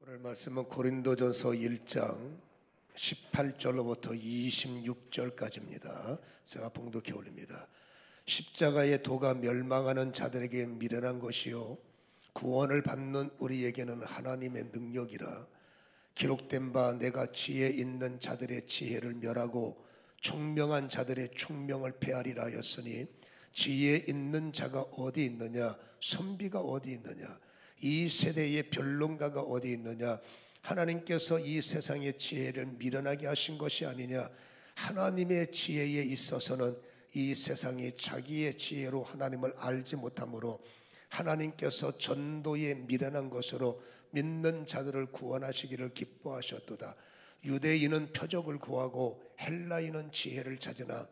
오늘 말씀은 고린도전서 1장 18절로부터 26절까지입니다. 제가 봉독해 올립니다. 십자가의 도가 멸망하는 자들에게 미련한 것이요 구원을 받는 우리에게는 하나님의 능력이라. 기록된 바 내가 지혜 있는 자들의 지혜를 멸하고 총명한 자들의 총명을 폐하리라 하였으니 지혜 있는 자가 어디 있느냐, 선비가 어디 있느냐, 이 세대의 변론가가 어디 있느냐. 하나님께서 이 세상의 지혜를 미련하게 하신 것이 아니냐. 하나님의 지혜에 있어서는 이 세상이 자기의 지혜로 하나님을 알지 못하므로 하나님께서 전도에 미련한 것으로 믿는 자들을 구원하시기를 기뻐하셨도다. 유대인은 표적을 구하고 헬라인은 지혜를 찾으나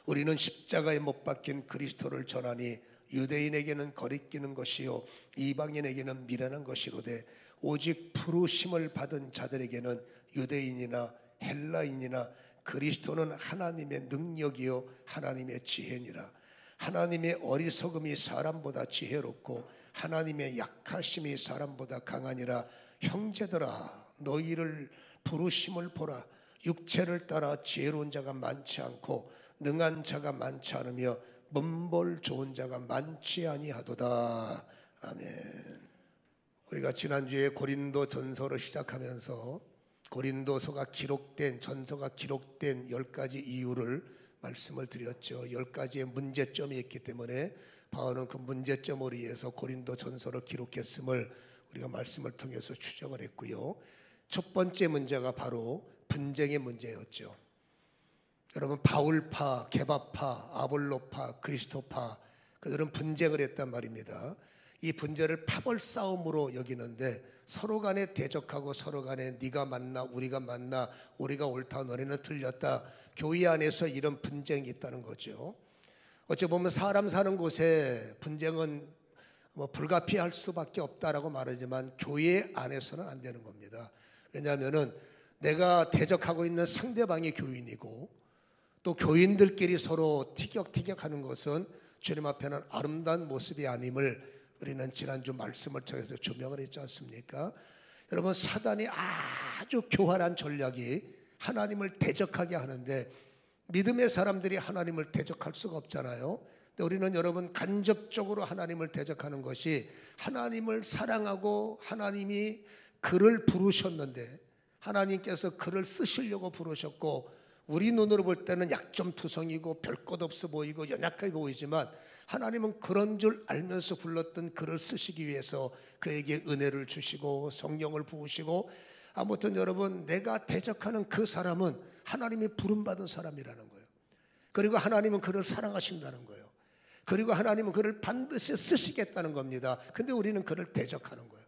우리는 십자가에 못 박힌 그리스도를 전하니 유대인에게는 거리끼는 것이요 이방인에게는 미련한 것이로되 오직 부르심을 받은 자들에게는 유대인이나 헬라인이나 그리스도는 하나님의 능력이요 하나님의 지혜니라. 하나님의 어리석음이 사람보다 지혜롭고 하나님의 약하심이 사람보다 강하니라. 형제들아 너희를 부르심을 보라. 육체를 따라 지혜로운 자가 많지 않고 능한 자가 많지 않으며 문벌 좋은 자가 많지 아니하도다. 아멘. 우리가 지난주에 고린도 전서를 시작하면서 고린도서가 기록된, 전서가 기록된 10가지 이유를 말씀을 드렸죠. 10가지의 문제점이 있기 때문에 바울은 그 문제점을 위해서 고린도 전서를 기록했음을 우리가 말씀을 통해서 추적을 했고요. 첫 번째 문제가 바로 분쟁의 문제였죠. 여러분, 바울파, 게바파, 아볼로파, 그리스도파, 그들은 분쟁을 했단 말입니다. 이 분쟁을 파벌 싸움으로 여기는데 서로 간에 대적하고 서로 간에 네가 맞나 우리가 맞나, 우리가 옳다 너네는 틀렸다, 교회 안에서 이런 분쟁이 있다는 거죠. 어찌 보면 사람 사는 곳에 분쟁은 불가피할 수밖에 없다라고 말하지만 교회 안에서는 안 되는 겁니다. 왜냐하면 내가 대적하고 있는 상대방이 교인이고 또 교인들끼리 서로 티격태격하는 것은 주님 앞에는 아름다운 모습이 아님을 우리는 지난주 말씀을 통해서 조명을 했지 않습니까? 여러분, 사단이 아주 교활한 전략이 하나님을 대적하게 하는데 믿음의 사람들이 하나님을 대적할 수가 없잖아요. 근데 우리는 여러분 간접적으로 하나님을 대적하는 것이 하나님을 사랑하고 하나님이 그를 부르셨는데 하나님께서 그를 쓰시려고 부르셨고 우리 눈으로 볼 때는 약점투성이고 별 것 없어 보이고 연약하게 보이지만 하나님은 그런 줄 알면서 불렀던 그를 쓰시기 위해서 그에게 은혜를 주시고 성령을 부으시고, 아무튼 여러분 내가 대적하는 그 사람은 하나님이 부름받은 사람이라는 거예요. 그리고 하나님은 그를 사랑하신다는 거예요. 그리고 하나님은 그를 반드시 쓰시겠다는 겁니다. 근데 우리는 그를 대적하는 거예요.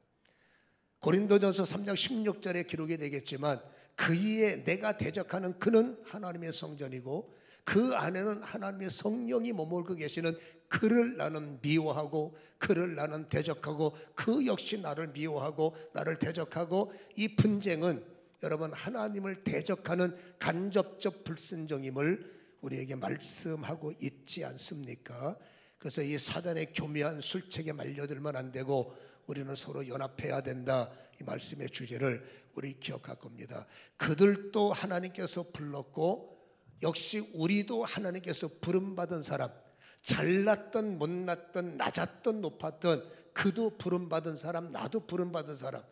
고린도전서 3장 16절에 기록이 되겠지만 그이에 내가 대적하는 그는 하나님의 성전이고 그 안에는 하나님의 성령이 머물고 계시는 그를 나는 미워하고 그를 나는 대적하고 그 역시 나를 미워하고 나를 대적하고, 이 분쟁은 여러분 하나님을 대적하는 간접적 불순종임을 우리에게 말씀하고 있지 않습니까? 그래서 이 사단의 교묘한 술책에 말려들면 안 되고 우리는 서로 연합해야 된다. 이 말씀의 주제를 우리 기억할 겁니다. 그들도 하나님께서 불렀고 역시 우리도 하나님께서 부름받은 사람, 잘났던 못났던 낮았던 높았던 그도 부름받은 사람, 나도 부름받은 사람.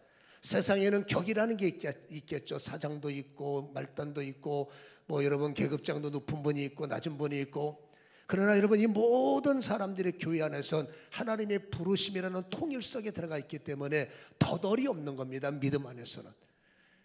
세상에는 격이라는 게 있겠죠. 사장도 있고 말단도 있고 여러분 계급장도 높은 분이 있고 낮은 분이 있고, 그러나 여러분 이 모든 사람들의 교회 안에선 하나님의 부르심이라는 통일성에 들어가 있기 때문에 더덜이 없는 겁니다. 믿음 안에서는.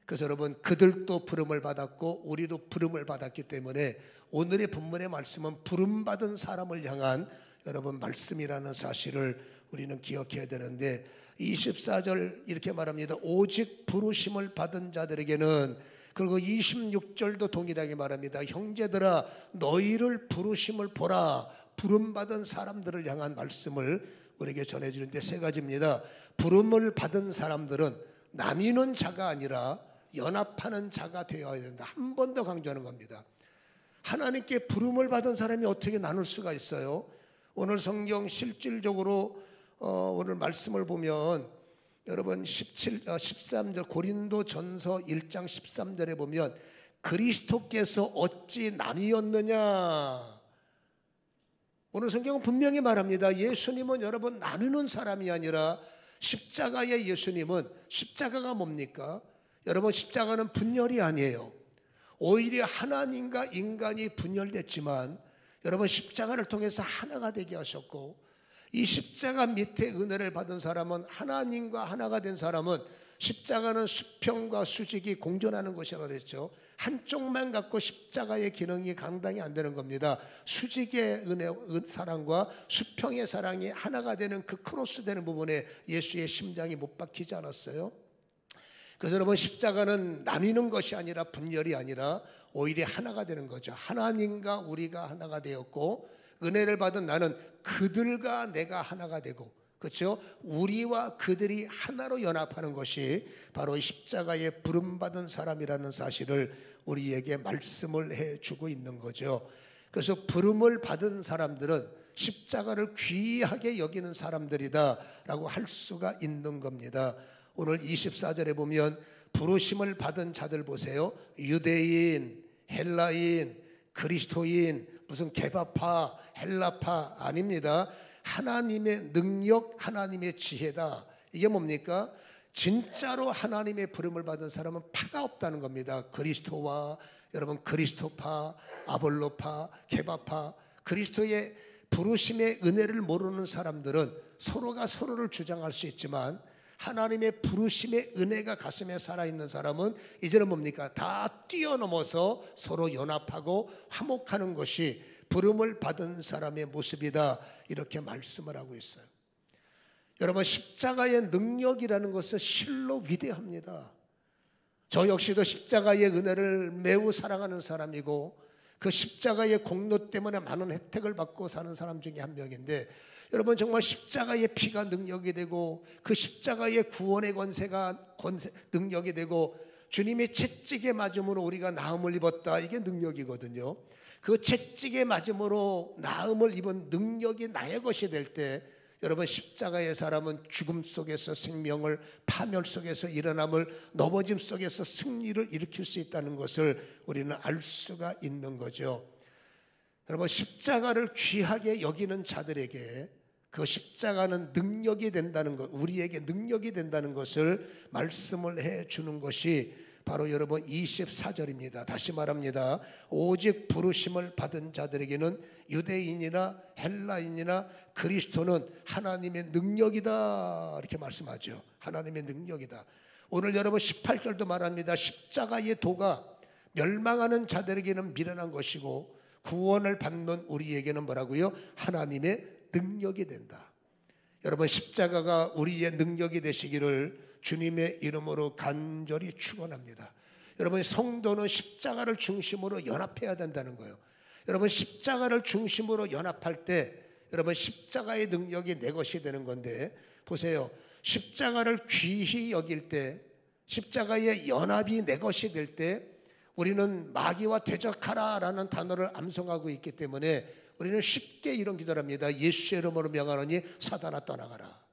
그래서 여러분 그들도 부름을 받았고 우리도 부름을 받았기 때문에 오늘의 본문의 말씀은 부름받은 사람을 향한 여러분 말씀이라는 사실을 우리는 기억해야 되는데, 24절 이렇게 말합니다. 오직 부르심을 받은 자들에게는, 그리고 26절도 동일하게 말합니다. 형제들아 너희를 부르심을 보라. 부름받은 사람들을 향한 말씀을 우리에게 전해주는데 세 가지입니다. 부름을 받은 사람들은 나뉘는 자가 아니라 연합하는 자가 되어야 된다. 한 번 더 강조하는 겁니다. 하나님께 부름을 받은 사람이 어떻게 나눌 수가 있어요? 오늘 성경 실질적으로 오늘 말씀을 보면 여러분 13절 고린도전서 1장 13절에 보면 그리스도께서 어찌 나뉘었느냐. 오늘 성경은 분명히 말합니다. 예수님은 여러분 나누는 사람이 아니라 십자가의 예수님은, 십자가가 뭡니까? 여러분 십자가는 분열이 아니에요. 오히려 하나님과 인간이 분열됐지만 여러분 십자가를 통해서 하나가 되게 하셨고, 이 십자가 밑에 은혜를 받은 사람은, 하나님과 하나가 된 사람은, 십자가는 수평과 수직이 공존하는 것이라고 그랬죠. 한쪽만 갖고 십자가의 기능이 감당이 안 되는 겁니다. 수직의 사랑과 수평의 사랑이 하나가 되는 그 크로스 되는 부분에 예수의 심장이 못 박히지 않았어요? 그래서 여러분 십자가는 나뉘는 것이 아니라, 분열이 아니라 오히려 하나가 되는 거죠. 하나님과 우리가 하나가 되었고, 은혜를 받은 나는 그들과 내가 하나가 되고, 그렇죠? 우리와 그들이 하나로 연합하는 것이 바로 십자가에 부름받은 사람이라는 사실을 우리에게 말씀을 해주고 있는 거죠. 그래서 부름을 받은 사람들은 십자가를 귀하게 여기는 사람들이다라고 할 수가 있는 겁니다. 오늘 24절에 보면 부르심을 받은 자들 보세요. 유대인, 헬라인, 그리스도인, 무슨 개바파, 헬라파 아닙니다. 하나님의 능력, 하나님의 지혜다. 이게 뭡니까? 진짜로 하나님의 부름을 받은 사람은 파가 없다는 겁니다. 그리스도와 여러분 그리스도파, 아볼로파, 개바파, 그리스도의 부르심의 은혜를 모르는 사람들은 서로가 서로를 주장할 수 있지만, 하나님의 부르심의 은혜가 가슴에 살아있는 사람은 이제는 뭡니까? 다 뛰어넘어서 서로 연합하고 화목하는 것이 부름을 받은 사람의 모습이다, 이렇게 말씀을 하고 있어요. 여러분 십자가의 능력이라는 것은 실로 위대합니다. 저 역시도 십자가의 은혜를 매우 사랑하는 사람이고, 그 십자가의 공로 때문에 많은 혜택을 받고 사는 사람 중에 한 명인데, 여러분 정말 십자가의 피가 능력이 되고, 그 십자가의 구원의 능력이 되고, 주님의 채찍에 맞음으로 우리가 나음을 입었다, 이게 능력이거든요. 그 채찍에 맞음으로 나음을 입은 능력이 나의 것이 될 때, 여러분 십자가의 사람은 죽음 속에서 생명을, 파멸 속에서 일어남을, 넘어짐 속에서 승리를 일으킬 수 있다는 것을 우리는 알 수가 있는 거죠. 여러분 십자가를 귀하게 여기는 자들에게 그 십자가는 능력이 된다는 것, 우리에게 능력이 된다는 것을 말씀을 해주는 것이 바로 여러분 24절입니다. 다시 말합니다. 오직 부르심을 받은 자들에게는 유대인이나 헬라인이나 그리스도는 하나님의 능력이다, 이렇게 말씀하죠. 하나님의 능력이다. 오늘 여러분 18절도 말합니다. 십자가의 도가 멸망하는 자들에게는 미련한 것이고 구원을 받는 우리에게는 뭐라고요? 하나님의 능력이 된다. 여러분 십자가가 우리의 능력이 되시기를 주님의 이름으로 간절히 축원합니다. 여러분 성도는 십자가를 중심으로 연합해야 된다는 거예요. 여러분 십자가를 중심으로 연합할 때 여러분 십자가의 능력이 내 것이 되는 건데, 보세요. 십자가를 귀히 여길 때, 십자가의 연합이 내 것이 될 때 우리는 마귀와 대적하라라는 단어를 암송하고 있기 때문에 우리는 쉽게 이런 기도를 합니다. 예수 이름으로 명하노니 사단아 떠나가라.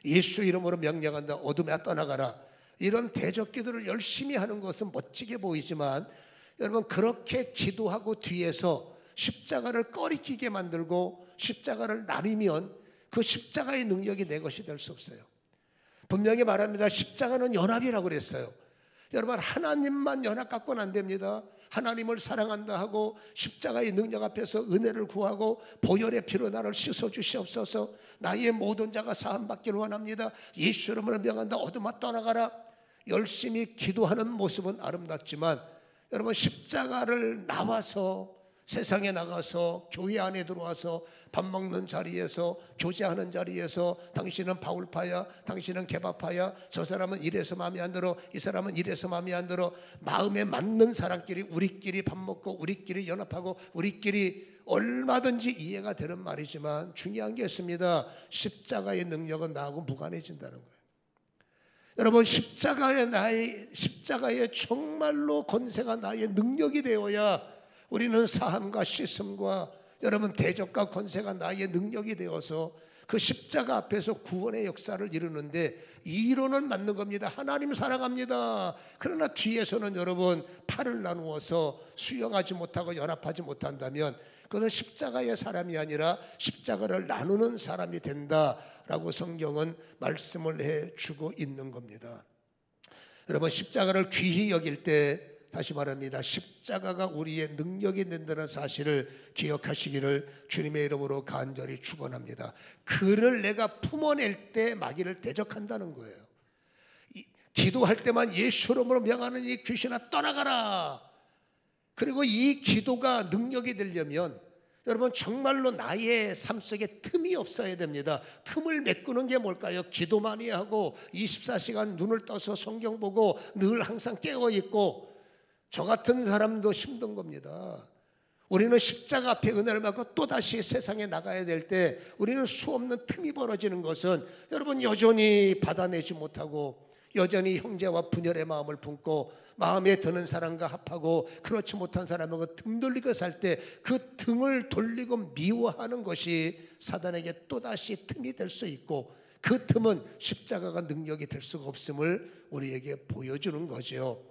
예수 이름으로 명령한다. 어둠에 떠나가라. 이런 대적 기도를 열심히 하는 것은 멋지게 보이지만, 여러분 그렇게 기도하고 뒤에서 십자가를 꺼리끼게 만들고 십자가를 나누면 그 십자가의 능력이 내 것이 될 수 없어요. 분명히 말합니다. 십자가는 연합이라고 그랬어요. 여러분 하나님만 연합 갖고는 안 됩니다. 하나님을 사랑한다 하고 십자가의 능력 앞에서 은혜를 구하고 보혈의 피로 나를 씻어주시옵소서. 나의 모든 자가 사함받기를 원합니다. 예수 이름으로 명한다. 어둠아 떠나가라. 열심히 기도하는 모습은 아름답지만, 여러분 십자가를 나와서 세상에 나가서 교회 안에 들어와서 밥 먹는 자리에서 교제하는 자리에서 당신은 바울파야, 당신은 개바파야, 저 사람은 이래서 마음에 안 들어, 이 사람은 이래서 마음에 안 들어, 마음에 맞는 사람끼리 우리끼리 밥 먹고 우리끼리 연합하고 우리끼리 얼마든지 이해가 되는 말이지만 중요한 게 있습니다. 십자가의 능력은 나하고 무관해진다는 거예요. 여러분 십자가의 정말로 권세가 나의 능력이 되어야 우리는 사함과 씻음과 여러분 대적과 권세가 나의 능력이 되어서 그 십자가 앞에서 구원의 역사를 이루는데 이론은 맞는 겁니다. 하나님 사랑합니다. 그러나 뒤에서는 여러분 팔을 나누어서 수용하지 못하고 연합하지 못한다면 그는 십자가의 사람이 아니라 십자가를 나누는 사람이 된다라고 성경은 말씀을 해주고 있는 겁니다. 여러분 십자가를 귀히 여길 때 다시 말합니다. 십자가가 우리의 능력이 된다는 사실을 기억하시기를 주님의 이름으로 간절히 축원합니다. 그를 내가 품어낼 때 마귀를 대적한다는 거예요. 기도할 때만 예수 이름으로 명하는 이 귀신아 떠나가라. 그리고 이 기도가 능력이 되려면 여러분 정말로 나의 삶 속에 틈이 없어야 됩니다. 틈을 메꾸는 게 뭘까요? 기도 많이 하고 24시간 눈을 떠서 성경 보고 늘 항상 깨어있고 저 같은 사람도 힘든 겁니다. 우리는 십자가 앞에 은혜를 받고 또다시 세상에 나가야 될 때 우리는 수없는 틈이 벌어지는 것은 여러분 여전히 받아내지 못하고 여전히 형제와 분열의 마음을 품고 마음에 드는 사람과 합하고 그렇지 못한 사람하고 등 돌리고 살 때 그 등을 돌리고 미워하는 것이 사단에게 또다시 틈이 될 수 있고 그 틈은 십자가가 능력이 될 수가 없음을 우리에게 보여주는 거죠.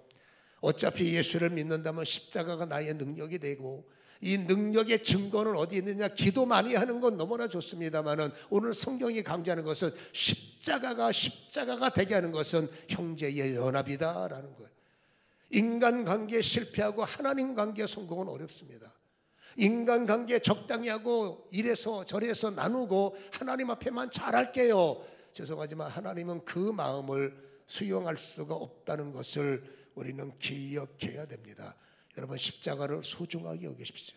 어차피 예수를 믿는다면 십자가가 나의 능력이 되고 이 능력의 증거는 어디 있느냐? 기도 많이 하는 건 너무나 좋습니다만은 오늘 성경이 강조하는 것은 십자가가 되게 하는 것은 형제의 연합이다라는 거예요. 인간관계에 실패하고 하나님 관계에 성공은 어렵습니다. 인간관계에 적당히 하고 이래서 저래서 나누고 하나님 앞에만 잘할게요. 죄송하지만 하나님은 그 마음을 수용할 수가 없다는 것을 우리는 기억해야 됩니다. 여러분 십자가를 소중하게 여기십시오.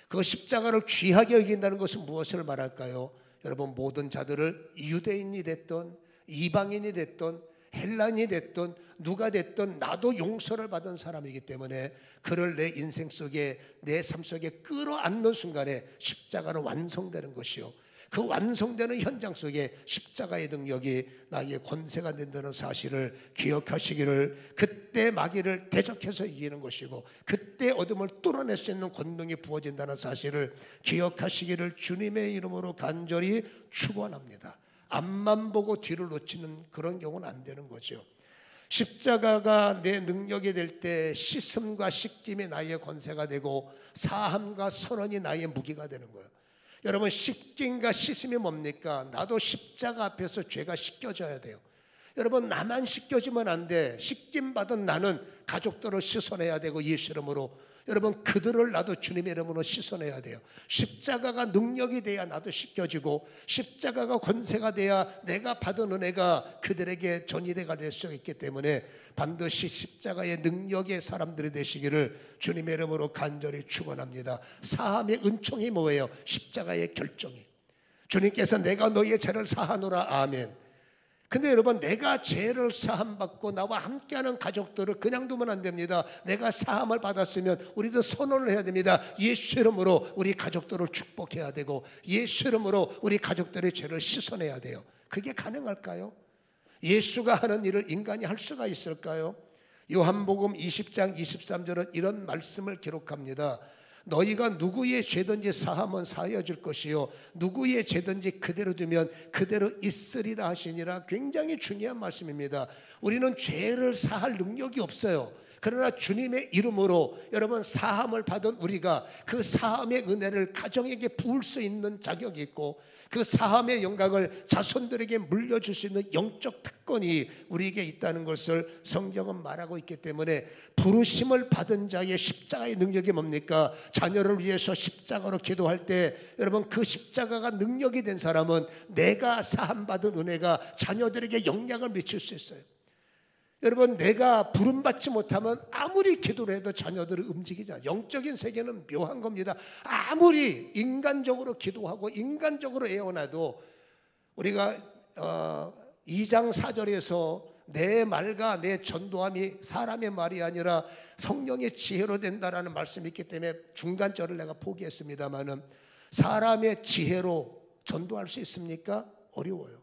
그 십자가를 귀하게 여긴다는 것은 무엇을 말할까요? 여러분 모든 자들을 유대인이 됐던 이방인이 됐던 헬라인이 됐던 누가 됐던 나도 용서를 받은 사람이기 때문에 그를 내 인생 속에 내 삶 속에 끌어안는 순간에 십자가는 완성되는 것이요 그 완성되는 현장 속에 십자가의 능력이 나의 권세가 된다는 사실을 기억하시기를 그때 마귀를 대적해서 이기는 것이고 그때 어둠을 뚫어낼 수 있는 권능이 부어진다는 사실을 기억하시기를 주님의 이름으로 간절히 축원합니다. 앞만 보고 뒤를 놓치는 그런 경우는 안 되는 거죠. 십자가가 내 능력이 될 때 씻음과 씻김이 나의 권세가 되고 사함과 선언이 나의 무기가 되는 거예요. 여러분 씻김과 씻음이 뭡니까? 나도 십자가 앞에서 죄가 씻겨져야 돼요. 여러분 나만 씻겨지면 안 돼. 씻김 받은 나는 가족들을 씻어내야 되고 예수 이름으로 여러분 그들을 나도 주님의 이름으로 씻어내야 돼요. 십자가가 능력이 돼야 나도 씻겨지고 십자가가 권세가 돼야 내가 받은 은혜가 그들에게 전이되가 될 수 있기 때문에 반드시 십자가의 능력의 사람들이 되시기를 주님의 이름으로 간절히 축원합니다. 사함의 은총이 뭐예요? 십자가의 결정이. 주님께서 내가 너희의 죄를 사하노라. 아멘. 근데 여러분 내가 죄를 사함받고 나와 함께하는 가족들을 그냥 두면 안 됩니다. 내가 사함을 받았으면 우리도 선언을 해야 됩니다. 예수 이름으로 우리 가족들을 축복해야 되고 예수 이름으로 우리 가족들의 죄를 씻어내야 돼요. 그게 가능할까요? 예수가 하는 일을 인간이 할 수가 있을까요? 요한복음 20장 23절은 이런 말씀을 기록합니다. 너희가 누구의 죄든지 사하면 사하여질 것이요 누구의 죄든지 그대로 두면 그대로 있으리라 하시니라. 굉장히 중요한 말씀입니다. 우리는 죄를 사할 능력이 없어요. 그러나 주님의 이름으로 여러분 사함을 받은 우리가 그 사함의 은혜를 가정에게 부을 수 있는 자격이 있고 그 사함의 영광을 자손들에게 물려줄 수 있는 영적 특권이 우리에게 있다는 것을 성경은 말하고 있기 때문에 부르심을 받은 자의 십자가의 능력이 뭡니까? 자녀를 위해서 십자가로 기도할 때 여러분 그 십자가가 능력이 된 사람은 내가 사함받은 은혜가 자녀들에게 영향을 미칠 수 있어요. 여러분 내가 부름받지 못하면 아무리 기도를 해도 자녀들을 움직이지 않아요. 영적인 세계는 묘한 겁니다. 아무리 인간적으로 기도하고 인간적으로 애원해도 우리가 2장 4절에서 내 말과 내 전도함이 사람의 말이 아니라 성령의 지혜로 된다라는 말씀이 있기 때문에 중간절을 내가 포기했습니다마는 사람의 지혜로 전도할 수 있습니까? 어려워요.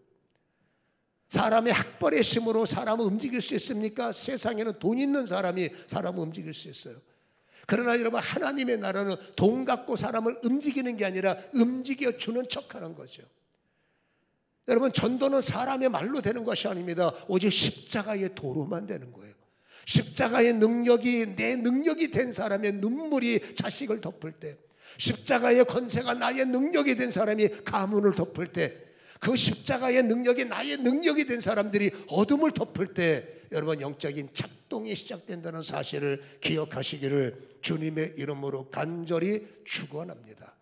사람의 학벌의 힘으로 사람을 움직일 수 있습니까? 세상에는 돈 있는 사람이 사람을 움직일 수 있어요. 그러나 여러분 하나님의 나라는 돈 갖고 사람을 움직이는 게 아니라 움직여주는 척하는 거죠. 여러분, 전도는 사람의 말로 되는 것이 아닙니다. 오직 십자가의 도로만 되는 거예요. 십자가의 능력이 내 능력이 된 사람의 눈물이 자식을 덮을 때, 십자가의 권세가 나의 능력이 된 사람이 가문을 덮을 때, 그 십자가의 능력이 나의 능력이 된 사람들이 어둠을 덮을 때, 여러분, 영적인 작동이 시작된다는 사실을 기억하시기를 주님의 이름으로 간절히 축원합니다.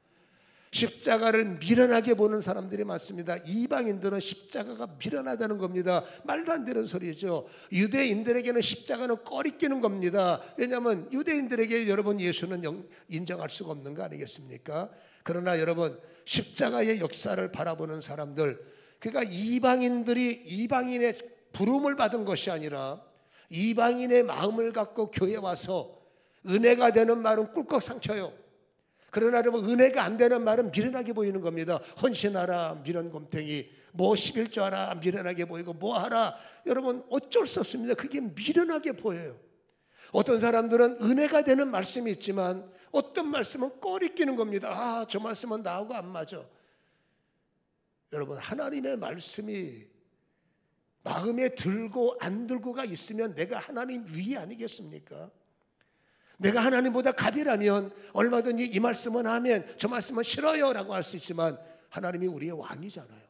십자가를 미련하게 보는 사람들이 많습니다. 이방인들은 십자가가 미련하다는 겁니다. 말도 안 되는 소리죠. 유대인들에게는 십자가는 꺼리끼는 겁니다. 왜냐하면 유대인들에게 여러분 예수는 인정할 수가 없는 거 아니겠습니까? 그러나 여러분, 십자가의 역사를 바라보는 사람들, 그러니까 이방인의 부름을 받은 것이 아니라 이방인의 마음을 갖고 교회에 와서 은혜가 되는 말은 꿀꺽 삼켜요. 그러나 여러분, 은혜가 안 되는 말은 미련하게 보이는 겁니다. 헌신하라 미련곰탱이, 뭐 11조 하라 미련하게 보이고, 뭐 하라, 여러분 어쩔 수 없습니다. 그게 미련하게 보여요. 어떤 사람들은 은혜가 되는 말씀이 있지만 어떤 말씀은 꺼리끼는 겁니다. 아, 저 말씀은 나하고 안 맞아. 여러분, 하나님의 말씀이 마음에 들고 안 들고가 있으면 내가 하나님 위 아니겠습니까? 내가 하나님보다 갑이라면 얼마든지 이 말씀은 아멘, 저 말씀은 싫어요 라고 할 수 있지만 하나님이 우리의 왕이잖아요.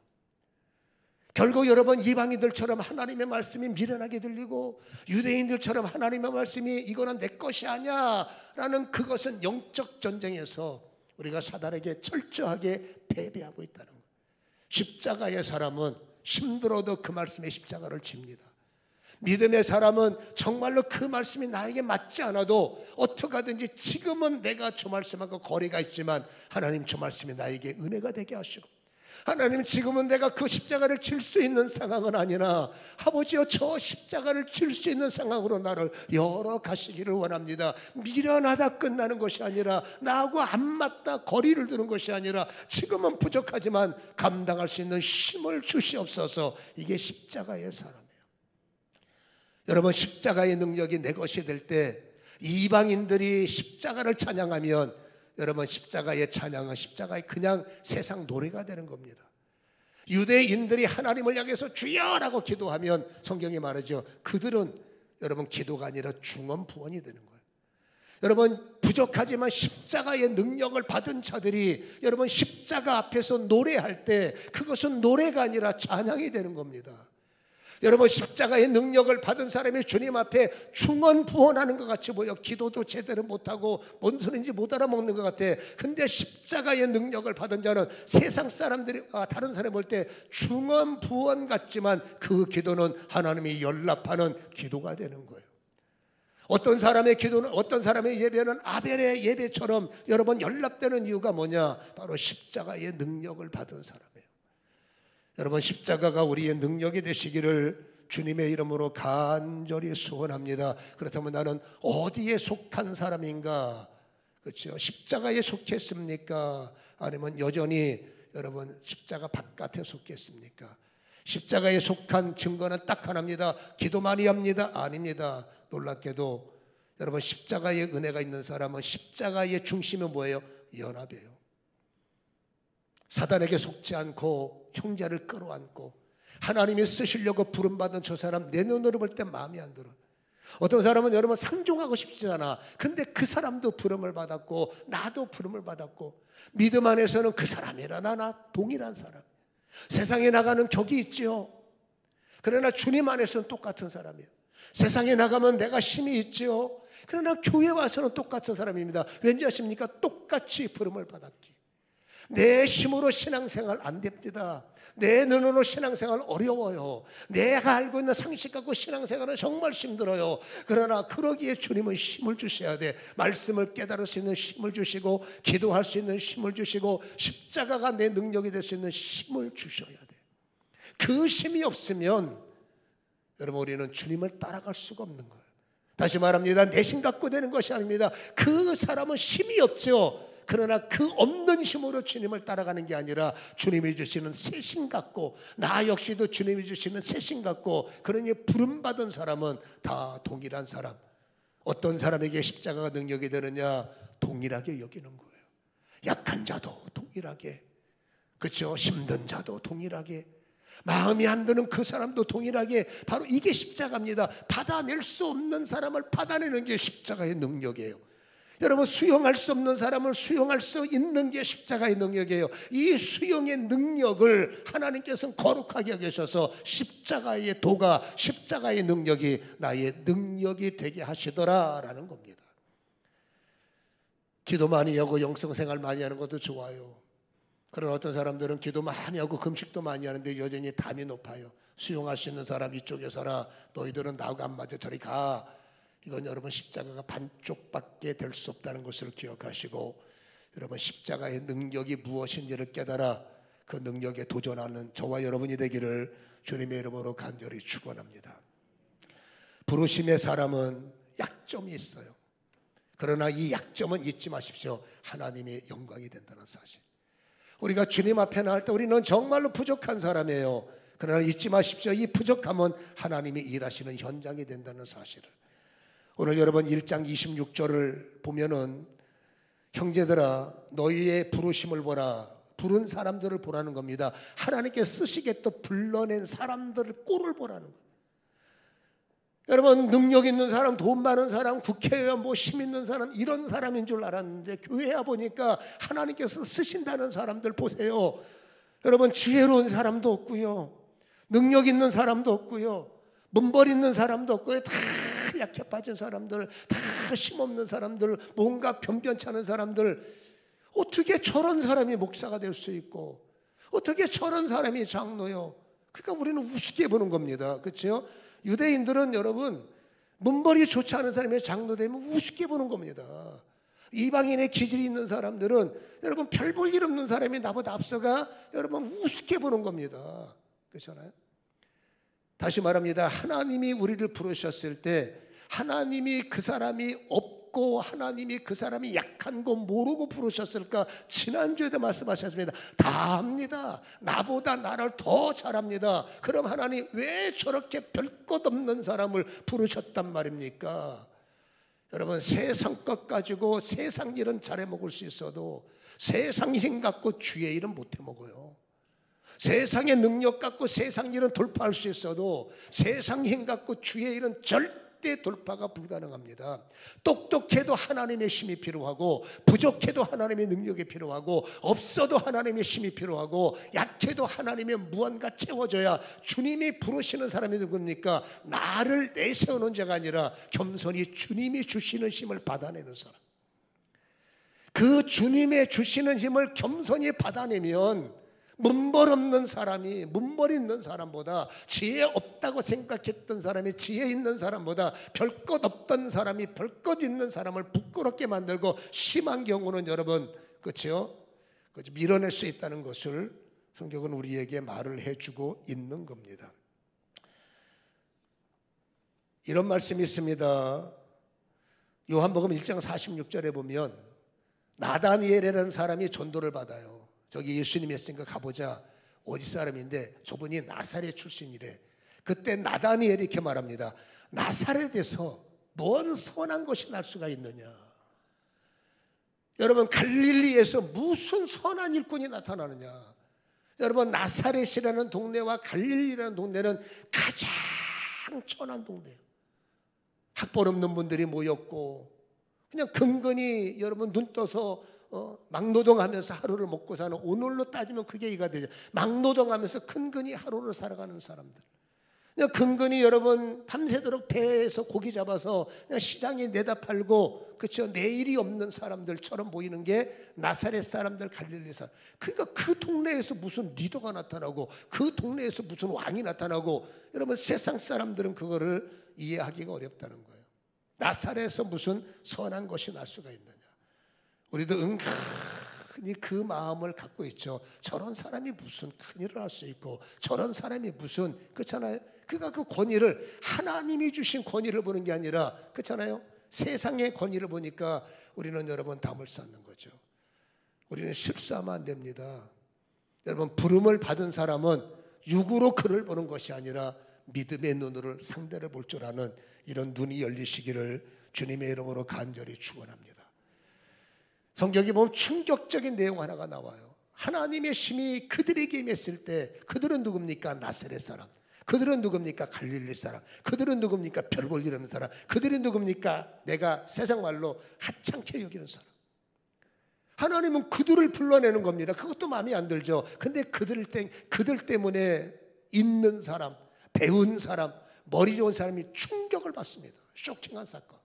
결국 여러분, 이방인들처럼 하나님의 말씀이 미련하게 들리고 유대인들처럼 하나님의 말씀이 이거는 내 것이 아니야 라는, 그것은 영적 전쟁에서 우리가 사단에게 철저하게 패배하고 있다는 거예요. 십자가의 사람은 힘들어도 그 말씀에 십자가를 집니다. 믿음의 사람은 정말로 그 말씀이 나에게 맞지 않아도 어떻게 하든지 지금은 내가 저 말씀하고 거리가 있지만 하나님, 저 말씀이 나에게 은혜가 되게 하시고, 하나님, 지금은 내가 그 십자가를 칠 수 있는 상황은 아니나 아버지여, 저 십자가를 칠 수 있는 상황으로 나를 열어가시기를 원합니다. 미련하다 끝나는 것이 아니라, 나하고 안 맞다 거리를 두는 것이 아니라, 지금은 부족하지만 감당할 수 있는 힘을 주시옵소서. 이게 십자가의 사람이에요. 여러분, 십자가의 능력이 내 것이 될 때 이방인들이 십자가를 찬양하면, 여러분, 십자가의 찬양은 십자가의 그냥 세상 노래가 되는 겁니다. 유대인들이 하나님을 향해서 주여라고 기도하면 성경이 말하죠, 그들은 여러분 기도가 아니라 중언부언이 되는 거예요. 여러분, 부족하지만 십자가의 능력을 받은 자들이 여러분 십자가 앞에서 노래할 때 그것은 노래가 아니라 찬양이 되는 겁니다. 여러분, 십자가의 능력을 받은 사람이 주님 앞에 중언부언하는 것 같이 보여. 기도도 제대로 못하고 뭔 소리인지 못 알아먹는 것 같아. 근데 십자가의 능력을 받은 자는 세상 사람들이 다른 사람 볼 때 중언부언 같지만 그 기도는 하나님이 연락하는 기도가 되는 거예요. 어떤 사람의 기도는, 어떤 사람의 예배는 아벨의 예배처럼 여러분 연락되는 이유가 뭐냐? 바로 십자가의 능력을 받은 사람이에요. 여러분, 십자가가 우리의 능력이 되시기를 주님의 이름으로 간절히 소원합니다. 그렇다면 나는 어디에 속한 사람인가? 그렇죠? 십자가에 속했습니까? 아니면 여전히 여러분 십자가 바깥에 속했습니까? 십자가에 속한 증거는 딱 하나입니다. 기도 많이 합니다? 아닙니다. 놀랍게도 여러분, 십자가의 은혜가 있는 사람은 십자가의 중심은 뭐예요? 연합이에요. 사단에게 속지 않고 형제를 끌어안고 하나님이 쓰시려고 부름받은 저 사람, 내 눈으로 볼 때 마음에 안 들어. 어떤 사람은 여러분 상종하고 싶지 않아. 근데 그 사람도 부름을 받았고 나도 부름을 받았고, 믿음 안에서는 그 사람이라 나 동일한 사람. 세상에 나가는 격이 있지요. 그러나 주님 안에서는 똑같은 사람이에요. 세상에 나가면 내가 힘이 있지요. 그러나 교회 와서는 똑같은 사람입니다. 왠지 아십니까? 똑같이 부름을 받았기. 내 힘으로 신앙생활 안 됩니다. 내 눈으로 신앙생활 어려워요. 내가 알고 있는 상식 갖고 신앙생활은 정말 힘들어요. 그러나 그러기에 주님은 힘을 주셔야 돼. 말씀을 깨달을 수 있는 힘을 주시고, 기도할 수 있는 힘을 주시고, 십자가가 내 능력이 될 수 있는 힘을 주셔야 돼. 그 힘이 없으면 여러분, 우리는 주님을 따라갈 수가 없는 거예요. 다시 말합니다. 내 힘 갖고 되는 것이 아닙니다. 그 사람은 힘이 없죠. 그러나 그 없는 힘으로 주님을 따라가는 게 아니라 주님이 주시는 새 힘 갖고, 나 역시도 주님이 주시는 새 힘 갖고, 그러니 부름받은 사람은 다 동일한 사람. 어떤 사람에게 십자가가 능력이 되느냐? 동일하게 여기는 거예요. 약한 자도 동일하게, 그렇죠? 힘든 자도 동일하게, 마음이 안 드는 그 사람도 동일하게 바로 이게 십자가입니다. 받아낼 수 없는 사람을 받아내는 게 십자가의 능력이에요. 여러분, 수용할 수 없는 사람을 수용할 수 있는 게 십자가의 능력이에요. 이 수용의 능력을 하나님께서는 거룩하게 여기셔서 십자가의 도가, 십자가의 능력이 나의 능력이 되게 하시더라라는 겁니다. 기도 많이 하고 영성생활 많이 하는 것도 좋아요. 그런 어떤 사람들은 기도 많이 하고 금식도 많이 하는데 여전히 담이 높아요. 수용할 수 있는 사람 이쪽에 서라. 너희들은 나하고 안 맞아, 저리 가. 이건 여러분 십자가가 반쪽밖에 될 수 없다는 것을 기억하시고, 여러분 십자가의 능력이 무엇인지를 깨달아 그 능력에 도전하는 저와 여러분이 되기를 주님의 이름으로 간절히 축원합니다. 부르심의 사람은 약점이 있어요. 그러나 이 약점은 잊지 마십시오. 하나님의 영광이 된다는 사실. 우리가 주님 앞에 나갈 때 우리는 정말로 부족한 사람이에요. 그러나 잊지 마십시오. 이 부족함은 하나님이 일하시는 현장이 된다는 사실을. 오늘 여러분 1장 26절을 보면은 형제들아 너희의 부르심을 보라. 부른 사람들을 보라는 겁니다. 하나님께서 쓰시겠다 불러낸 사람들을 꼴을 보라는 거예요. 여러분, 능력 있는 사람, 돈 많은 사람, 국회의원, 힘 있는 사람, 이런 사람인 줄 알았는데 교회에 와보니까 하나님께서 쓰신다는 사람들 보세요. 여러분, 지혜로운 사람도 없고요, 능력 있는 사람도 없고요, 문벌 있는 사람도 없고요. 다 약해 빠진 사람들, 다 힘없는 사람들, 뭔가 변변치 않은 사람들. 어떻게 저런 사람이 목사가 될 수 있고, 어떻게 저런 사람이 장로요? 그러니까 우리는 우습게 보는 겁니다. 그렇죠? 유대인들은 여러분, 문벌이 좋지 않은 사람이 장로 되면 우습게 보는 겁니다. 이방인의 기질이 있는 사람들은 여러분, 별 볼 일 없는 사람이 나보다 앞서가 여러분 우습게 보는 겁니다. 그렇잖아요? 다시 말합니다. 하나님이 우리를 부르셨을 때 하나님이 그 사람이 없고 하나님이 그 사람이 약한 거 모르고 부르셨을까? 지난주에도 말씀하셨습니다. 다 합니다. 나보다 나를 더 잘합니다. 그럼 하나님 왜 저렇게 별 것 없는 사람을 부르셨단 말입니까? 여러분, 세상 것 가지고 세상 일은 잘해 먹을 수 있어도 세상 힘 갖고 주의 일은 못해 먹어요. 세상의 능력 갖고 세상 일은 돌파할 수 있어도 세상 힘 갖고 주의 일은 절대 돌파가 불가능합니다. 똑똑해도 하나님의 힘이 필요하고, 부족해도 하나님의 능력이 필요하고, 없어도 하나님의 힘이 필요하고, 약해도 하나님의 무언가 채워줘야 주님이 부르시는 사람이 누굽니까? 나를 내세우는 자가 아니라 겸손히 주님이 주시는 힘을 받아내는 사람. 그 주님의 주시는 힘을 겸손히 받아내면 문벌 없는 사람이 문벌 있는 사람보다, 지혜 없다고 생각했던 사람이 지혜 있는 사람보다, 별 것 없던 사람이 별 것 있는 사람을 부끄럽게 만들고, 심한 경우는 여러분, 그렇죠? 밀어낼 수 있다는 것을 성경은 우리에게 말을 해주고 있는 겁니다. 이런 말씀이 있습니다. 요한복음 1장 46절에 보면 나다니엘이라는 사람이 전도를 받아요. 저기 예수님이 했으니까 가보자. 어디 사람인데 저분이 나사렛 출신이래. 그때 나다니엘이 이렇게 말합니다. 나사렛에서 뭔 선한 것이 날 수가 있느냐. 여러분, 갈릴리에서 무슨 선한 일꾼이 나타나느냐. 여러분, 나사렛이라는 동네와 갈릴리라는 동네는 가장 천한 동네예요. 학벌 없는 분들이 모였고, 그냥 근근히 여러분 눈 떠서 막노동하면서 하루를 먹고 사는, 오늘로 따지면 그게 이가 되죠. 막노동하면서 근근히 하루를 살아가는 사람들. 그냥 근근히 여러분 밤새도록 배에서 고기 잡아서 그냥 시장에 내다 팔고, 그렇죠? 내일이 없는 사람들처럼 보이는 게 나사렛 사람들, 갈릴리 사람. 그러니까 그 동네에서 무슨 리더가 나타나고, 그 동네에서 무슨 왕이 나타나고, 여러분 세상 사람들은 그거를 이해하기가 어렵다는 거예요. 나사렛에서 무슨 선한 것이 날 수가 있느냐. 우리도 은근히 그 마음을 갖고 있죠. 저런 사람이 무슨 큰일을 할 수 있고, 저런 사람이 무슨, 그렇잖아요. 그러니까 그 권위를, 하나님이 주신 권위를 보는 게 아니라, 그렇잖아요. 세상의 권위를 보니까 우리는 여러분 담을 쌓는 거죠. 우리는 실수하면 안 됩니다. 여러분, 부름을 받은 사람은 육으로 그를 보는 것이 아니라 믿음의 눈으로 상대를 볼 줄 아는 이런 눈이 열리시기를 주님의 이름으로 간절히 축원합니다. 성경에 보면 충격적인 내용 하나가 나와요. 하나님의 심이 그들에게 임했을 때 그들은 누굽니까? 나사렛 사람. 그들은 누굽니까? 갈릴리 사람. 그들은 누굽니까? 별 볼 일 없는 사람. 그들은 누굽니까? 내가 세상 말로 하찮게 여기는 사람. 하나님은 그들을 불러내는 겁니다. 그것도 마음에 안 들죠. 근데 그들 때문에 있는 사람, 배운 사람, 머리 좋은 사람이 충격을 받습니다. 쇼킹한 사건.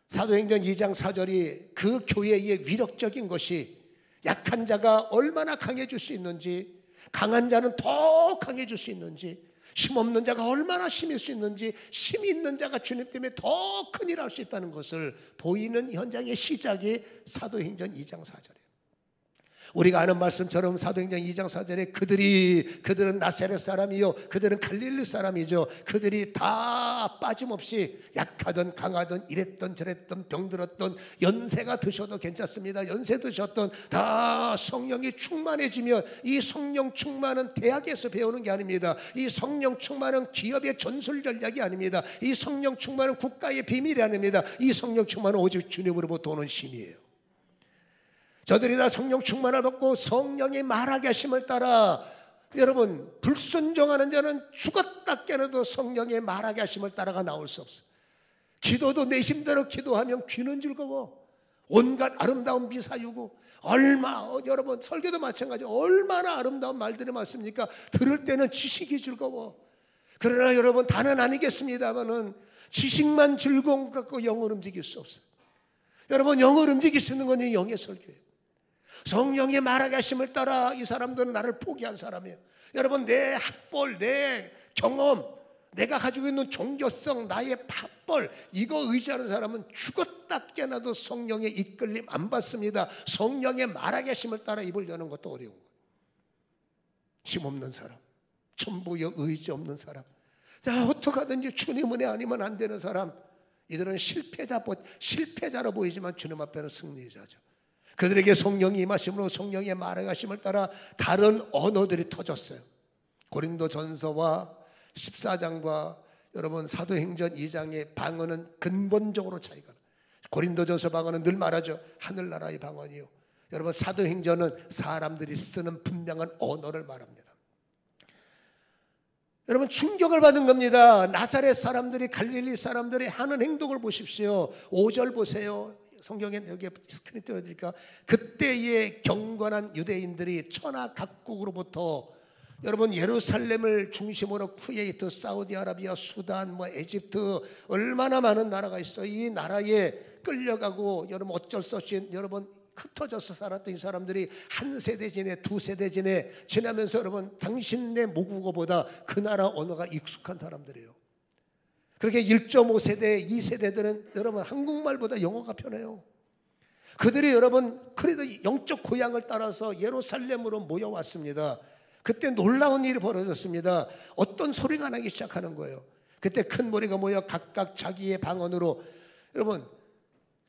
사도행전 2장 4절이 그 교회의 위력적인 것이 약한 자가 얼마나 강해질 수 있는지, 강한 자는 더 강해질 수 있는지, 힘없는 자가 얼마나 힘일 수 있는지, 힘이 있는 자가 주님 때문에 더 큰일 할 수 있다는 것을 보이는 현장의 시작이 사도행전 2장 4절이에요. 우리가 아는 말씀처럼 사도행전 2장 4절에 그들은 나사렛 사람이요, 그들은 갈릴리 사람이죠. 그들이 다 빠짐없이 약하든 강하든 이랬던 저랬던 병들었던 연세가 드셔도 괜찮습니다. 연세 드셨던 다 성령이 충만해지면, 이 성령 충만은 대학에서 배우는 게 아닙니다. 이 성령 충만은 기업의 전술 전략이 아닙니다. 이 성령 충만은 국가의 비밀이 아닙니다. 이 성령 충만은 오직 주님으로부터 오는 힘이에요. 저들이 다 성령 충만을 받고 성령의 말하게 하심을 따라, 여러분, 불순종하는 자는 죽었다 깨어나도 성령의 말하게 하심을 따라가 나올 수 없어요. 기도도 내 힘대로 기도하면 귀는 즐거워. 온갖 아름다운 미사유고, 여러분 설교도 마찬가지, 얼마나 아름다운 말들이 많습니까? 들을 때는 지식이 즐거워. 그러나 여러분, 다는 아니겠습니다만은 지식만 즐거운 것 갖고 영을 움직일 수 없어요. 여러분, 영을 움직일 수 있는 건 이 영의 설교예요. 성령의 말하게 하심을 따라 이 사람들은 나를 포기한 사람이에요. 여러분, 내 학벌, 내 경험, 내가 가지고 있는 종교성, 나의 학벌, 이거 의지하는 사람은 죽었다 깨어나도 성령의 이끌림 안 받습니다. 성령의 말하게 하심을 따라 입을 여는 것도 어려운 거예요. 힘없는 사람, 전부여 의지 없는 사람, 자, 어떻게 하든지 주님 은혜 아니면 안 되는 사람, 이들은 실패자로 보이지만 주님 앞에는 승리자죠. 그들에게 성령이 임하심으로 성령의 말하심을 따라 다른 언어들이 터졌어요. 고린도전서와 14장과 여러분 사도행전 2장의 방언은 근본적으로 차이가 나요. 고린도전서 방언은 늘 말하죠. 하늘나라의 방언이요. 여러분, 사도행전은 사람들이 쓰는 분명한 언어를 말합니다. 여러분, 충격을 받은 겁니다. 나사렛 사람들이, 갈릴리 사람들이 하는 행동을 보십시오. 5절 보세요. 성경에 여기 스크린 띄워드릴까? 그때의 경건한 유대인들이 천하 각국으로부터, 여러분, 예루살렘을 중심으로 쿠웨이트, 사우디아라비아, 수단, 에집트, 얼마나 많은 나라가 있어요. 이 나라에 끌려가고, 여러분 어쩔 수 없이 여러분 흩어져서 살았던 이 사람들이 한 세대 지내, 두 세대 지나면서 여러분, 당신네 모국어보다 그 나라 언어가 익숙한 사람들이에요. 그렇게 1.5세대, 2세대들은 여러분 한국말보다 영어가 편해요. 그들이 여러분 그래도 영적 고향을 따라서 예루살렘으로 모여왔습니다. 그때 놀라운 일이 벌어졌습니다. 어떤 소리가 나기 시작하는 거예요. 그때 큰 무리가 모여 각각 자기의 방언으로, 여러분,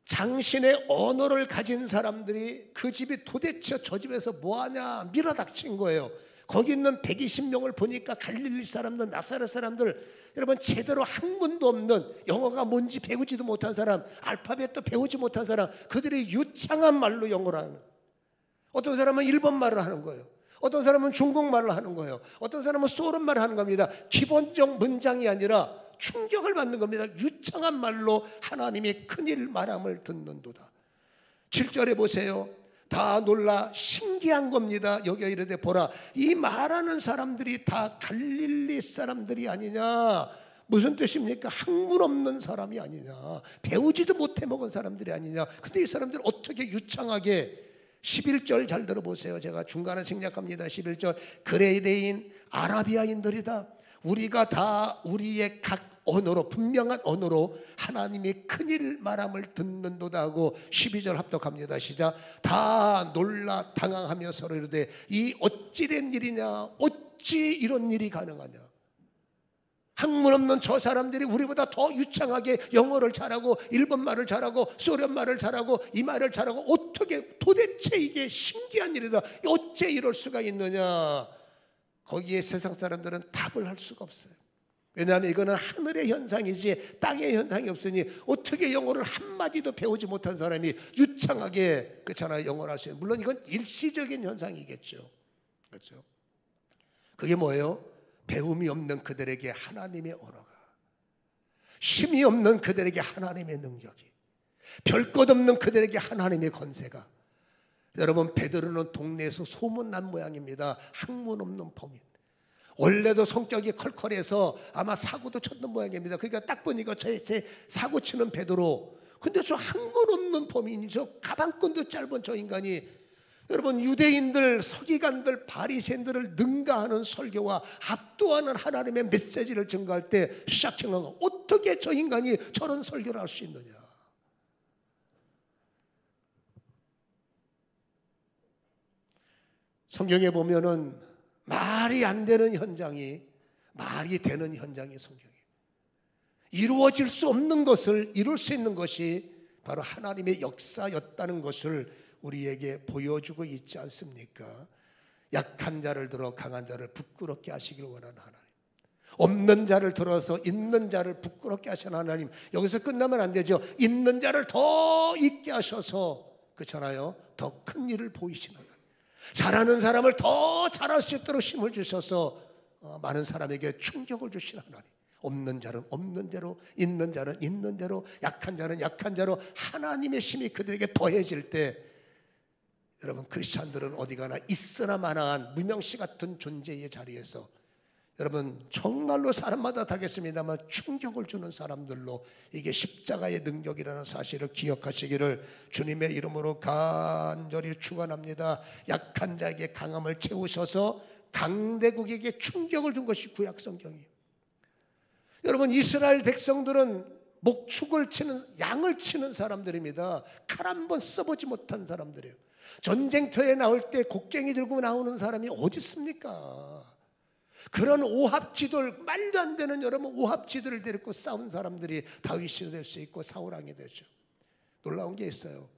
장신의 언어를 가진 사람들이 그 집이 도대체 저 집에서 뭐하냐 밀어닥친 거예요. 거기 있는 120명을 보니까 갈릴리 사람들, 나사렛 사람들, 여러분 제대로 학문도 없는, 영어가 뭔지 배우지도 못한 사람, 알파벳도 배우지 못한 사람, 그들이 유창한 말로 영어를 하는, 어떤 사람은 일본말을 하는 거예요. 어떤 사람은 중국말을 하는 거예요. 어떤 사람은 소련말을 하는 겁니다. 기본적 문장이 아니라 충격을 받는 겁니다. 유창한 말로 하나님의 큰일 말함을 듣는도다. 7절에 보세요. 다 놀라 신기한 겁니다. 여기 이르되 보라, 이 말하는 사람들이 다 갈릴리 사람들이 아니냐. 무슨 뜻입니까? 학문 없는 사람이 아니냐, 배우지도 못해 먹은 사람들이 아니냐. 근데 이 사람들 어떻게 유창하게, 11절 잘 들어보세요. 제가 중간에 생략합니다. 11절, 그레이데인 아라비아인들이다. 우리가 다 우리의 각 언어로, 분명한 언어로 하나님의 큰일 말함을 듣는도다 하고 12절 합독합니다. 시작. 다 놀라 당황하며 서로 이르되 이 어찌된 일이냐, 어찌 이런 일이 가능하냐. 학문 없는 저 사람들이 우리보다 더 유창하게 영어를 잘하고 일본말을 잘하고 소련말을 잘하고 이 말을 잘하고, 어떻게, 도대체 이게 신기한 일이다. 어째 이럴 수가 있느냐. 거기에 세상 사람들은 답을 할 수가 없어요. 왜냐하면 이거는 하늘의 현상이지 땅의 현상이 없으니 어떻게 영어를 한마디도 배우지 못한 사람이 유창하게 그렇잖아요, 영어를 할 수 있는. 물론 이건 일시적인 현상이겠죠. 그렇죠? 그게 뭐예요? 배움이 없는 그들에게 하나님의 언어가, 힘이 없는 그들에게 하나님의 능력이, 별 것 없는 그들에게 하나님의 권세가. 여러분, 베드로는 동네에서 소문난 모양입니다. 학문 없는 범인. 원래도 성격이 컬컬해서 아마 사고도 쳤는 모양입니다. 그러니까 딱 보니까 제 사고 치는 베드로. 근데 저 학문 없는 범인이, 저 가방끈도 짧은 저 인간이, 여러분, 유대인들, 서기관들, 바리새인들을 능가하는 설교와 압도하는 하나님의 메시지를 증거할 때 샤킹하고, 어떻게 저 인간이 저런 설교를 할 수 있느냐. 성경에 보면은 말이 안 되는 현장이 말이 되는 현장이 성경이에요. 이루어질 수 없는 것을 이룰 수 있는 것이 바로 하나님의 역사였다는 것을 우리에게 보여주고 있지 않습니까? 약한 자를 들어 강한 자를 부끄럽게 하시길 원하는 하나님, 없는 자를 들어서 있는 자를 부끄럽게 하시는 하나님. 여기서 끝나면 안 되죠. 있는 자를 더 있게 하셔서, 그렇잖아요, 더 큰 일을 보이시는 하나님, 잘하는 사람을 더 잘할 수 있도록 힘을 주셔서 많은 사람에게 충격을 주시는 하나님. 없는 자는 없는 대로, 있는 자는 있는 대로, 약한 자는 약한 자로 하나님의 힘이 그들에게 더해질 때, 여러분, 크리스찬들은 어디 가나 있으나 마나한 무명시 같은 존재의 자리에서 여러분 정말로 사람마다 다르겠습니다만 충격을 주는 사람들로, 이게 십자가의 능력이라는 사실을 기억하시기를 주님의 이름으로 간절히 축원합니다. 약한 자에게 강함을 채우셔서 강대국에게 충격을 준 것이 구약 성경이에요. 여러분, 이스라엘 백성들은 목축을 치는, 양을 치는 사람들입니다. 칼 한 번 써보지 못한 사람들이에요. 전쟁터에 나올 때 곡괭이 들고 나오는 사람이 어디 있습니까? 그런 오합지돌, 말도 안 되는 여러분 오합지들을 데리고 싸운 사람들이 다윗이 될 수 있고 사울왕이 되죠. 놀라운 게 있어요.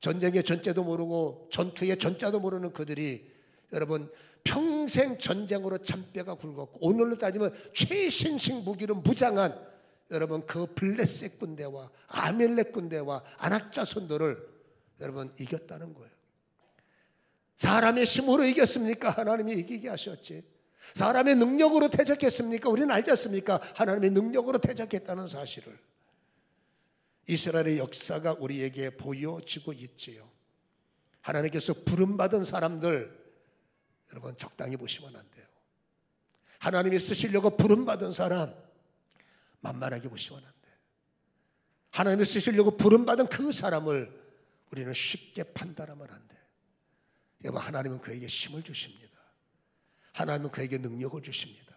전쟁의 전자도 모르고 전투의 전자도 모르는 그들이 여러분 평생 전쟁으로 잔뼈가 굵었고, 오늘로 따지면 최신식 무기로 무장한 여러분 그 블레셋 군대와 아멜렉 군대와 아낙 자손들을 여러분 이겼다는 거예요. 사람의 힘으로 이겼습니까? 하나님이 이기게 하셨지. 사람의 능력으로 대적했습니까? 우리는 알지 않습니까? 하나님의 능력으로 대적했다는 사실을. 이스라엘의 역사가 우리에게 보여지고 있지요. 하나님께서 부름받은 사람들, 여러분 적당히 보시면 안 돼요. 하나님이 쓰시려고 부름받은 사람 만만하게 보시면 안 돼요. 하나님이 쓰시려고 부름받은 그 사람을 우리는 쉽게 판단하면 안 돼요. 여러분, 하나님은 그에게 힘을 주십니다. 하나님은 그에게 능력을 주십니다.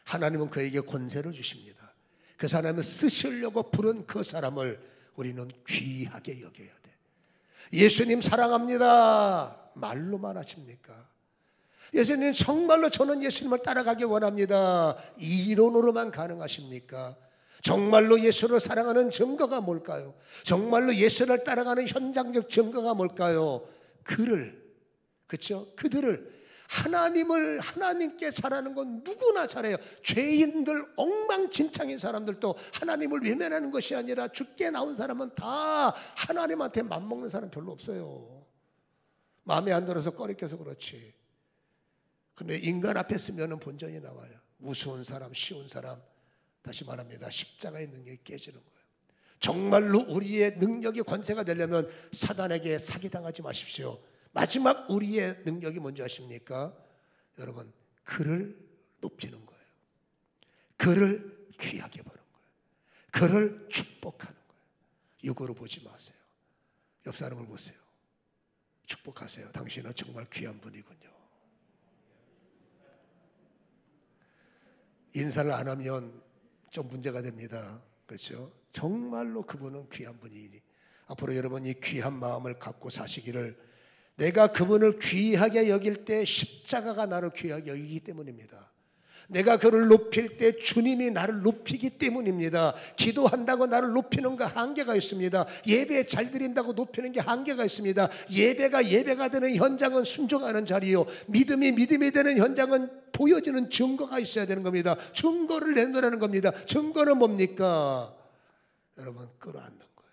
하나님은 그에게 권세를 주십니다. 그 사람을 쓰시려고 부른 그 사람을 우리는 귀하게 여겨야 돼. 예수님 사랑합니다 말로만 하십니까? 예수님 정말로 저는 예수님을 따라가기 원합니다 이론으로만 가능하십니까? 정말로 예수를 사랑하는 증거가 뭘까요? 정말로 예수를 따라가는 현장적 증거가 뭘까요? 그렇죠? 그들을, 하나님을, 하나님께 잘하는 건 누구나 잘해요. 죄인들, 엉망진창인 사람들도 하나님을 외면하는 것이 아니라 죽게 나온 사람은 다 하나님한테 맘먹는 사람 별로 없어요. 마음에 안 들어서 꺼리껴서 그렇지. 근데 인간 앞에 쓰면 본전이 나와요. 우스운 사람, 쉬운 사람, 다시 말합니다, 십자가의 능력이 깨지는 거예요. 정말로 우리의 능력이 권세가 되려면 사단에게 사기당하지 마십시오. 마지막 우리의 능력이 뭔지 아십니까? 여러분, 그를 높이는 거예요. 그를 귀하게 보는 거예요. 그를 축복하는 거예요. 육으로 보지 마세요. 옆 사람을 보세요. 축복하세요. 당신은 정말 귀한 분이군요. 인사를 안 하면 좀 문제가 됩니다. 그렇죠? 정말로 그분은 귀한 분이니 앞으로 여러분 이 귀한 마음을 갖고 사시기를, 내가 그분을 귀하게 여길 때 십자가가 나를 귀하게 여기기 때문입니다. 내가 그를 높일 때 주님이 나를 높이기 때문입니다. 기도한다고 나를 높이는 거 한계가 있습니다. 예배 잘 드린다고 높이는 게 한계가 있습니다. 예배가 되는 현장은 순종하는 자리요, 믿음이 되는 현장은 보여지는 증거가 있어야 되는 겁니다. 증거를 내놓으라는 겁니다. 증거는 뭡니까? 여러분, 끌어안는 거예요.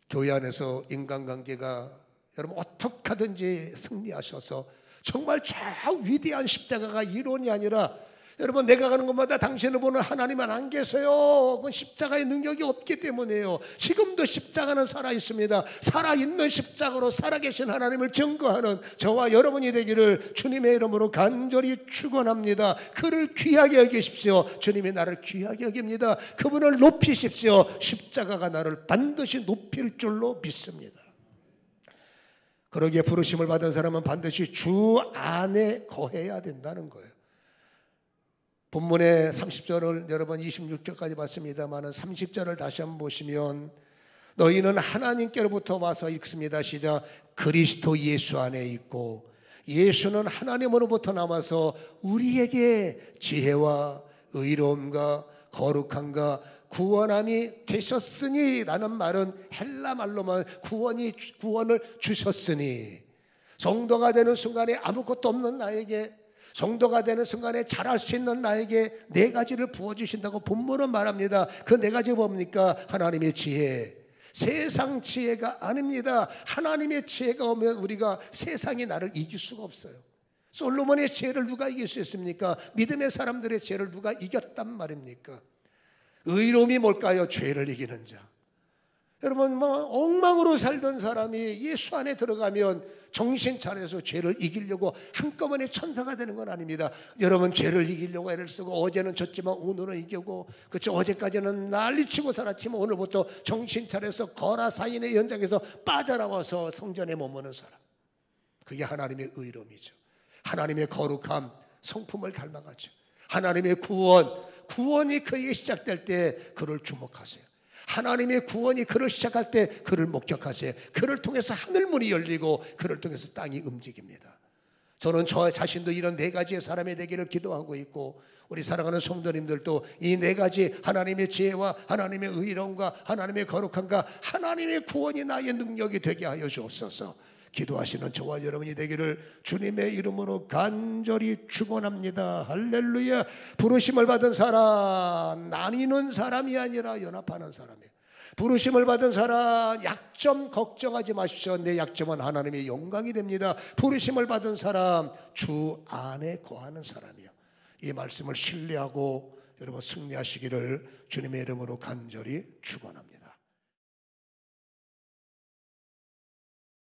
교회 안에서 인간관계가 여러분 어떻게 하든지 승리하셔서 정말 저 위대한 십자가가 이론이 아니라, 여러분 내가 가는 곳마다 당신을 보는 하나님은 안 계세요. 그건 십자가의 능력이 없기 때문이에요. 지금도 십자가는 살아있습니다. 살아있는 십자가로 살아계신 하나님을 증거하는 저와 여러분이 되기를 주님의 이름으로 간절히 축원합니다. 그를 귀하게 여기십시오. 주님이 나를 귀하게 여깁니다. 그분을 높이십시오. 십자가가 나를 반드시 높일 줄로 믿습니다. 그러기에 부르심을 받은 사람은 반드시 주 안에 거해야 된다는 거예요. 본문의 30절을 여러분 26절까지 봤습니다만 30절을 다시 한번 보시면, 너희는 하나님께로부터 와서 읽습니다. 시작. 그리스도 예수 안에 있고 예수는 하나님으로부터 나와서 우리에게 지혜와 의로움과 거룩함과 구원함이 되셨으니 라는 말은 헬라 말로만 구원을 주셨으니, 성도가 되는 순간에 아무것도 없는 나에게, 성도가 되는 순간에 잘할 수 있는 나에게 네 가지를 부어주신다고 본문은 말합니다. 그 네 가지 뭡니까? 하나님의 지혜, 세상 지혜가 아닙니다. 하나님의 지혜가 오면 우리가 세상이 나를 이길 수가 없어요. 솔로몬의 지혜를 누가 이길 수 있습니까? 믿음의 사람들의 지혜를 누가 이겼단 말입니까? 의로움이 뭘까요? 죄를 이기는 자. 여러분, 엉망으로 살던 사람이 예수 안에 들어가면 정신 차려서 죄를 이기려고 한꺼번에 천사가 되는 건 아닙니다. 여러분, 죄를 이기려고 애를 쓰고 어제는 졌지만 오늘은 이기고, 그렇죠? 어제까지는 난리치고 살았지만 오늘부터 정신 차려서 거라사인의 현장에서 빠져나와서 성전에 머무는 사람, 그게 하나님의 의로움이죠. 하나님의 거룩함, 성품을 닮아가죠. 하나님의 구원이 그에게 시작될 때 그를 주목하세요. 하나님의 구원이 그를 시작할 때 그를 목격하세요. 그를 통해서 하늘문이 열리고 그를 통해서 땅이 움직입니다. 저는 저 자신도 이런 네 가지의 사람이 되기를 기도하고 있고, 우리 사랑하는 성도님들도 이 네 가지, 하나님의 지혜와 하나님의 의로움과 하나님의 거룩함과 하나님의 구원이 나의 능력이 되게 하여 주옵소서. 기도하시는 저와 여러분이 되기를 주님의 이름으로 간절히 축원합니다. 할렐루야. 부르심을 받은 사람, 나뉘는 사람이 아니라 연합하는 사람이에요. 부르심을 받은 사람, 약점 걱정하지 마십시오. 내 약점은 하나님의 영광이 됩니다. 부르심을 받은 사람, 주 안에 거하는 사람이요, 이 말씀을 신뢰하고 여러분 승리하시기를 주님의 이름으로 간절히 축원합니다.